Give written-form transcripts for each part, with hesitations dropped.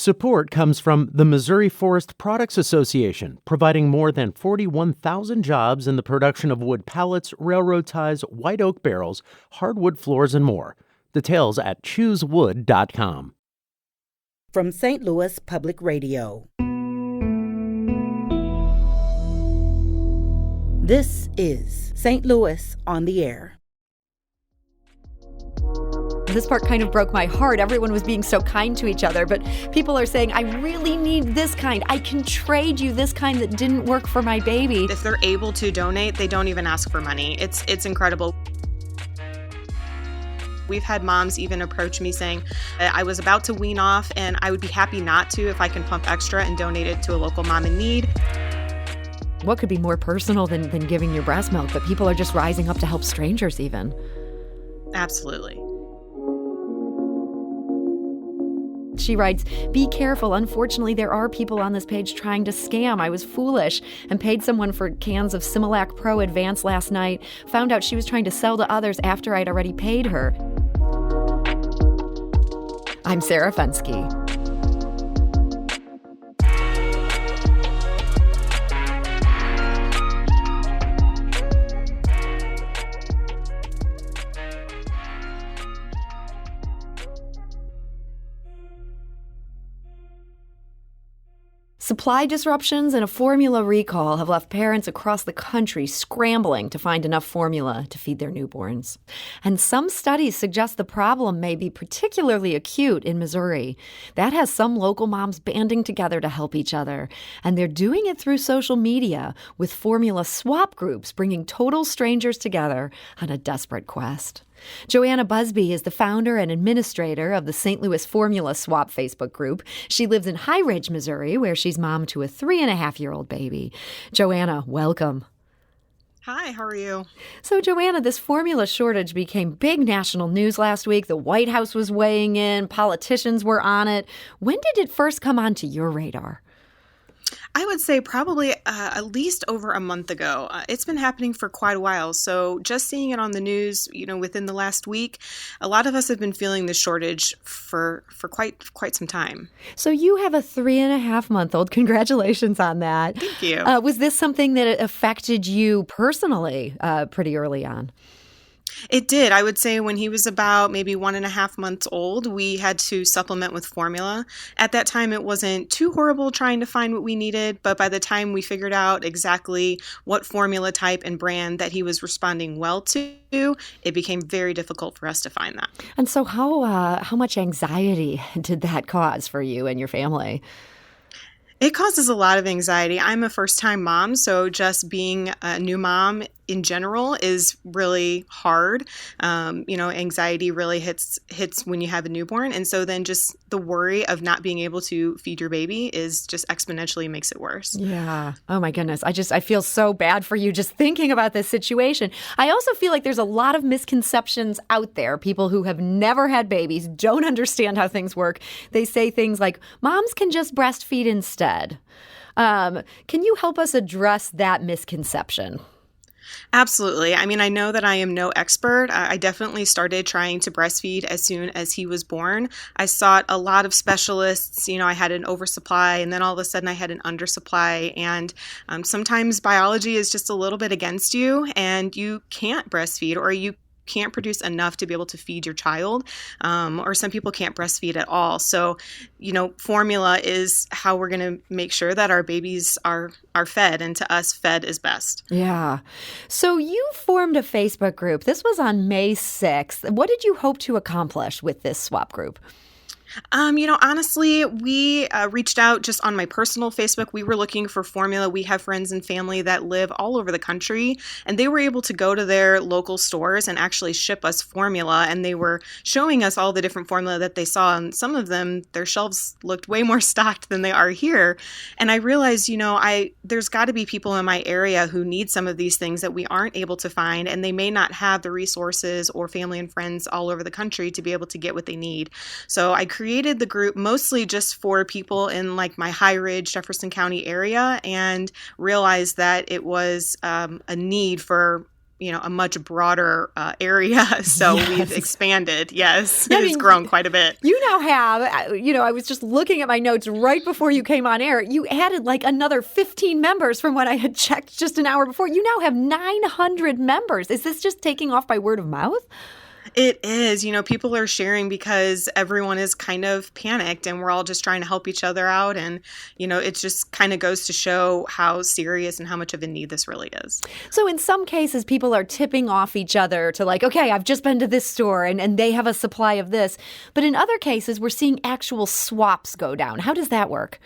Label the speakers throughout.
Speaker 1: Support comes from the Missouri Forest Products Association, providing more than 41,000 jobs in the production of wood pallets, railroad ties, white oak barrels, hardwood floors, and more. Details at choosewood.com.
Speaker 2: From St. Louis Public Radio. This is St. Louis on the Air.
Speaker 3: This part kind of broke my heart. Everyone was being so kind to each other, but people are saying, I really need this kind. I can trade you this kind that didn't work for my baby.
Speaker 4: If they're able to donate, they don't even ask for money. It's incredible. We've had moms even approach me saying, I was about to wean off and I would be happy not to if I can pump extra and donate it to a local mom in need.
Speaker 3: What could be more personal than giving your breast milk? But people are just rising up to help strangers even.
Speaker 4: Absolutely.
Speaker 3: She writes, be careful. Unfortunately, there are people on this page trying to scam. I was foolish and paid someone for cans of Similac Pro Advance last night. Found out she was trying to sell to others after I'd already paid her. I'm Sarah Fenske. Supply disruptions and a formula recall have left parents across the country scrambling to find enough formula to feed their newborns. And some studies suggest the problem may be particularly acute in Missouri. That has some local moms banding together to help each other. And they're doing it through social media with formula swap groups, bringing total strangers together on a desperate quest. Joanna Busby is the founder and administrator of the St. Louis Formula Swap Facebook group. She lives in High Ridge, Missouri, where she's mom to a 3.5-year-old baby. Joanna, welcome.
Speaker 4: Hi, how are you?
Speaker 3: So, Joanna, this formula shortage became big national news last week. The White House was weighing in. Politicians were on it. When did it first come onto your radar?
Speaker 4: I would say probably at least over a month ago. It's been happening for quite a while. So just seeing it on the news, within the last week, a lot of us have been feeling the shortage for quite some time.
Speaker 3: So you have a 3.5-month-old. Congratulations on that.
Speaker 4: Thank you.
Speaker 3: Was this something that affected you personally pretty early on?
Speaker 4: It did. I would say when he was about maybe 1.5 months old, we had to supplement with formula. At that time, it wasn't too horrible trying to find what we needed, but by the time we figured out exactly what formula type and brand that he was responding well to, it became very difficult for us to find that.
Speaker 3: And so how much anxiety did that cause for you and your family?
Speaker 4: It causes a lot of anxiety. I'm a first-time mom, so just being a new mom in general is really hard. Anxiety really hits when you have a newborn. And so then just the worry of not being able to feed your baby is just exponentially makes it worse.
Speaker 3: Yeah. Oh my goodness. I feel so bad for you just thinking about this situation. I also feel like there's a lot of misconceptions out there. People who have never had babies don't understand how things work. They say things like, moms can just breastfeed instead. Can you help us address that misconception?
Speaker 4: Absolutely. I mean, I know that I am no expert. I definitely started trying to breastfeed as soon as he was born. I sought a lot of specialists. I had an oversupply and then all of a sudden I had an undersupply. And sometimes biology is just a little bit against you and you can't breastfeed or you can't produce enough to be able to feed your child, or some people can't breastfeed at all. So, formula is how we're going to make sure that our babies are fed, and to us, fed is best.
Speaker 3: Yeah. So you formed a Facebook group. This was on May 6th. What did you hope to accomplish with this swap group?
Speaker 4: Honestly, we reached out just on my personal Facebook. We were looking for formula. We have friends and family that live all over the country, and they were able to go to their local stores and actually ship us formula. And they were showing us all the different formula that they saw. And some of them, their shelves looked way more stocked than they are here. And I realized, there's got to be people in my area who need some of these things that we aren't able to find, and they may not have the resources or family and friends all over the country to be able to get what they need. So I created the group mostly just for people in like my High Ridge, Jefferson County area, and realized that it was a need for a much broader area. So we've expanded. Yes,
Speaker 3: Yeah,
Speaker 4: it's grown quite a bit.
Speaker 3: You now have, I was just looking at my notes right before you came on air. You added like another 15 members from what I had checked just an hour before. You now have 900 members. Is this just taking off by word of mouth?
Speaker 4: It is. People are sharing because everyone is kind of panicked and we're all just trying to help each other out. And, it just kind of goes to show how serious and how much of a need this really is.
Speaker 3: So in some cases, people are tipping off each other to like, okay, I've just been to this store and they have a supply of this. But in other cases, we're seeing actual swaps go down. How does that work?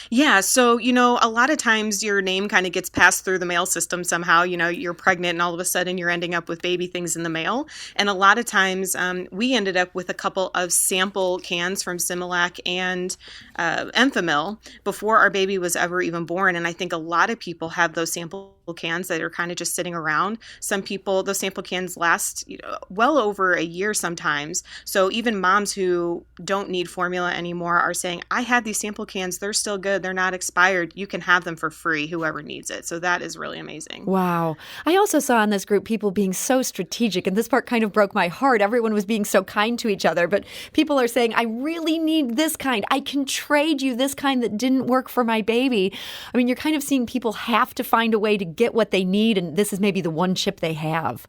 Speaker 4: Yeah. So, a lot of times your name kind of gets passed through the mail system somehow. You're pregnant and all of a sudden you're ending up with baby things in the mail. And a lot of times we ended up with a couple of sample cans from Similac and Enfamil before our baby was ever even born. And I think a lot of people have those sample cans that are kind of just sitting around. Some people, those sample cans last well over a year sometimes. So even moms who don't need formula anymore are saying, I had these sample cans. They're still good. They're not expired. You can have them for free, whoever needs it. So that is really amazing.
Speaker 3: Wow. I also saw in this group people being so strategic, and this part kind of broke my heart. Everyone was being so kind to each other, but people are saying, I really need this kind. I can trade you this kind that didn't work for my baby. I mean, you're kind of seeing people have to find a way to get what they need, and this is maybe the one chip they have.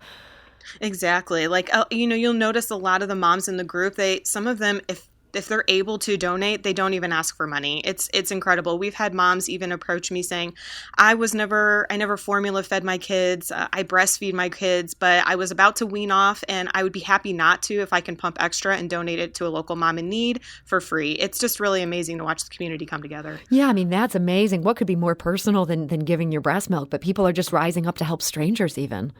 Speaker 4: Exactly. Like, you'll notice a lot of the moms in the group, some of them, if they're able to donate, they don't even ask for money. It's incredible. We've had moms even approach me saying, I never formula fed my kids. I breastfeed my kids, but I was about to wean off and I would be happy not to if I can pump extra and donate it to a local mom in need for free. It's just really amazing to watch the community come together.
Speaker 3: Yeah, I mean, that's amazing. What could be more personal than giving your breast milk? But people are just rising up to help strangers even.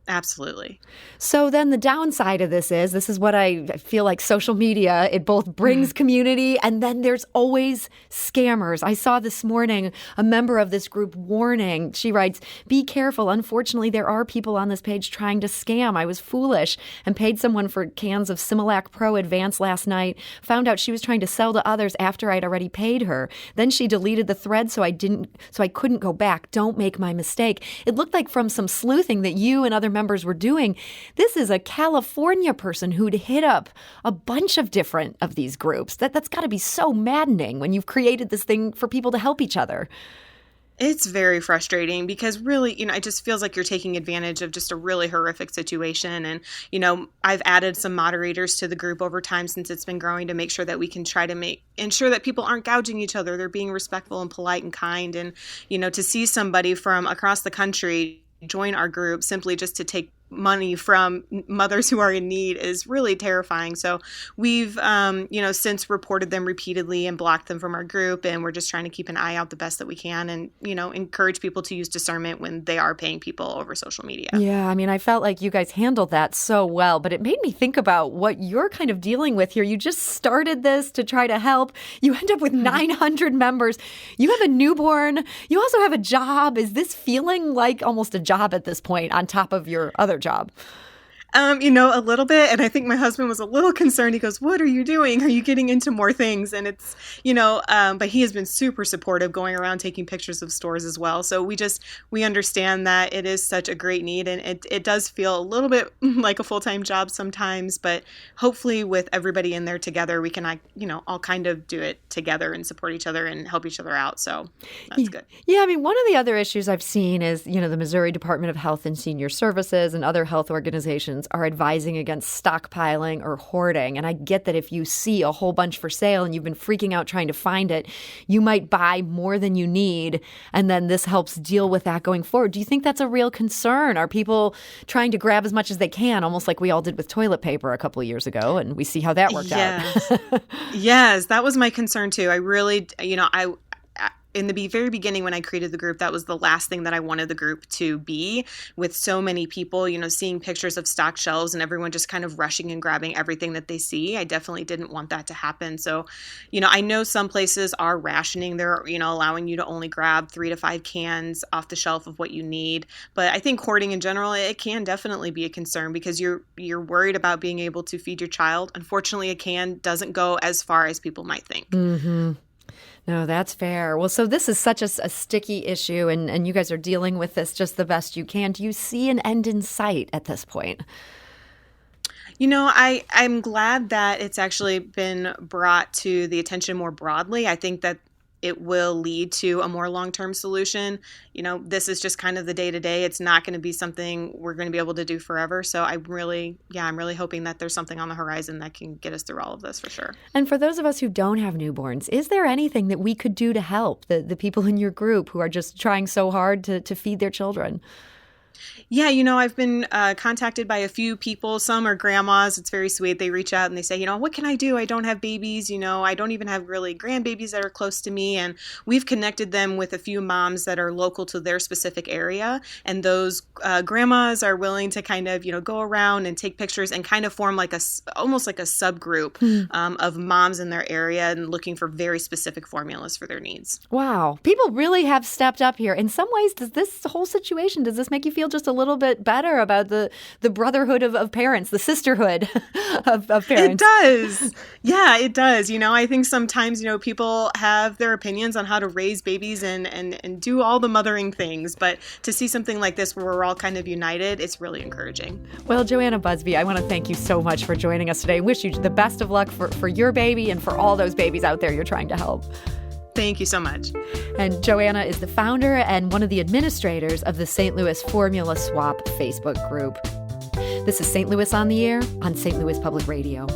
Speaker 4: Absolutely.
Speaker 3: So then the downside of this is what I feel like social media, it both brings community and then there's always scammers. I saw this morning a member of this group warning. She writes, be careful. Unfortunately, there are people on this page trying to scam. I was foolish and paid someone for cans of Similac Pro Advance last night. Found out she was trying to sell to others after I'd already paid her. Then she deleted the thread so I couldn't go back. Don't make my mistake. It looked like from some sleuthing that you and other members were doing. This is a California person who'd hit up a bunch of different of these groups. That's got to be so maddening when you've created this thing for people to help each other.
Speaker 4: It's very frustrating because really, it just feels like you're taking advantage of just a really horrific situation. And, I've added some moderators to the group over time since it's been growing to make sure that we can try to ensure that people aren't gouging each other. They're being respectful and polite and kind. And, to see somebody from across the country join our group simply just to take money from mothers who are in need is really terrifying. So we've, since reported them repeatedly and blocked them from our group. And we're just trying to keep an eye out the best that we can and, encourage people to use discernment when they are paying people over social media.
Speaker 3: Yeah, I mean, I felt like you guys handled that so well, but it made me think about what you're kind of dealing with here. You just started this to try to help. You end up with 900 members. You have a newborn. You also have a job. Is this feeling like almost a job at this point on top of your other job?
Speaker 4: A little bit. And I think my husband was a little concerned. He goes, what are you doing? Are you getting into more things? And it's, but he has been super supportive going around taking pictures of stores as well. So we understand that it is such a great need and it does feel a little bit like a full-time job sometimes, but hopefully with everybody in there together, we can, all kind of do it together and support each other and help each other out. So that's good.
Speaker 3: Yeah. I mean, one of the other issues I've seen is, the Missouri Department of Health and Senior Services and other health organizations are advising against stockpiling or hoarding. And I get that if you see a whole bunch for sale and you've been freaking out trying to find it, you might buy more than you need. And then this helps deal with that going forward. Do you think that's a real concern? Are people trying to grab as much as they can, almost like we all did with toilet paper a couple of years ago? And we see how that worked out.
Speaker 4: Yes, that was my concern too. I really, in the very beginning when I created the group, that was the last thing that I wanted the group to be, with so many people, seeing pictures of stock shelves and everyone just kind of rushing and grabbing everything that they see. I definitely didn't want that to happen. So, I know some places are rationing. They're, allowing you to only grab 3 to 5 cans off the shelf of what you need. But I think hoarding in general, it can definitely be a concern because you're worried about being able to feed your child. Unfortunately, a can doesn't go as far as people might think.
Speaker 3: Mm-hmm. No, that's fair. Well, so this is such a sticky issue, and you guys are dealing with this just the best you can. Do you see an end in sight at this point?
Speaker 4: I'm glad that it's actually been brought to the attention more broadly. I think that it will lead to a more long-term solution. This is just kind of the day-to-day. It's not going to be something we're going to be able to do forever. So I'm really hoping that there's something on the horizon that can get us through all of this for sure.
Speaker 3: And for those of us who don't have newborns, is there anything that we could do to help the people in your group who are just trying so hard to feed their children?
Speaker 4: Yeah, I've been contacted by a few people. Some are grandmas. It's very sweet. They reach out and they say, what can I do? I don't have babies. I don't even have really grandbabies that are close to me. And we've connected them with a few moms that are local to their specific area. And those grandmas are willing to kind of, go around and take pictures and kind of form almost like a subgroup of moms in their area and looking for very specific formulas for their needs.
Speaker 3: Wow. People really have stepped up here. In some ways, does this make you feel just a little bit better about the brotherhood of parents, the sisterhood of parents?
Speaker 4: It does. Yeah, it does. I think sometimes, people have their opinions on how to raise babies and do all the mothering things. But to see something like this where we're all kind of united, it's really encouraging.
Speaker 3: Well, Joanna Busby, I want to thank you so much for joining us today. I wish you the best of luck for your baby and for all those babies out there you're trying to help.
Speaker 4: Thank you so much.
Speaker 3: And Joanna is the founder and one of the administrators of the St. Louis Formula Swap Facebook group. This is St. Louis on the Air on St. Louis Public Radio.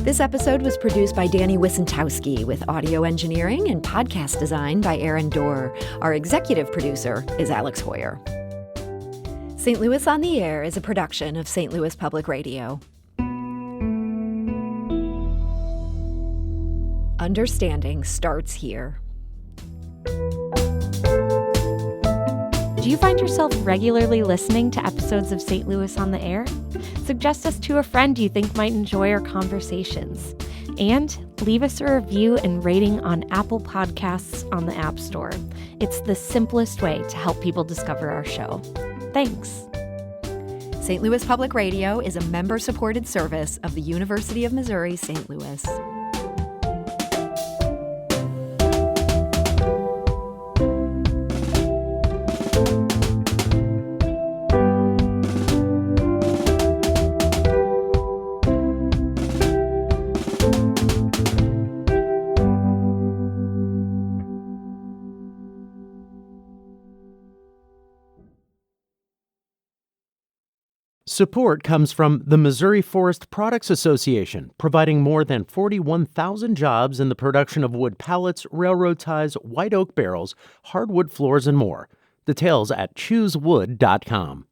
Speaker 3: This episode was produced by Danny Wissentowski with audio engineering and podcast design by Aaron Dorr. Our executive producer is Alex Hoyer. St. Louis on the Air is a production of St. Louis Public Radio. Understanding starts here.
Speaker 5: Do you find yourself regularly listening to episodes of St. Louis on the Air? Suggest us to a friend you think might enjoy our conversations. And leave us a review and rating on Apple Podcasts on the App Store. It's the simplest way to help people discover our show. Thanks.
Speaker 3: St. Louis Public Radio is a member-supported service of the University of Missouri St. Louis.
Speaker 1: Support comes from the Missouri Forest Products Association, providing more than 41,000 jobs in the production of wood pallets, railroad ties, white oak barrels, hardwood floors, and more. Details at choosewood.com.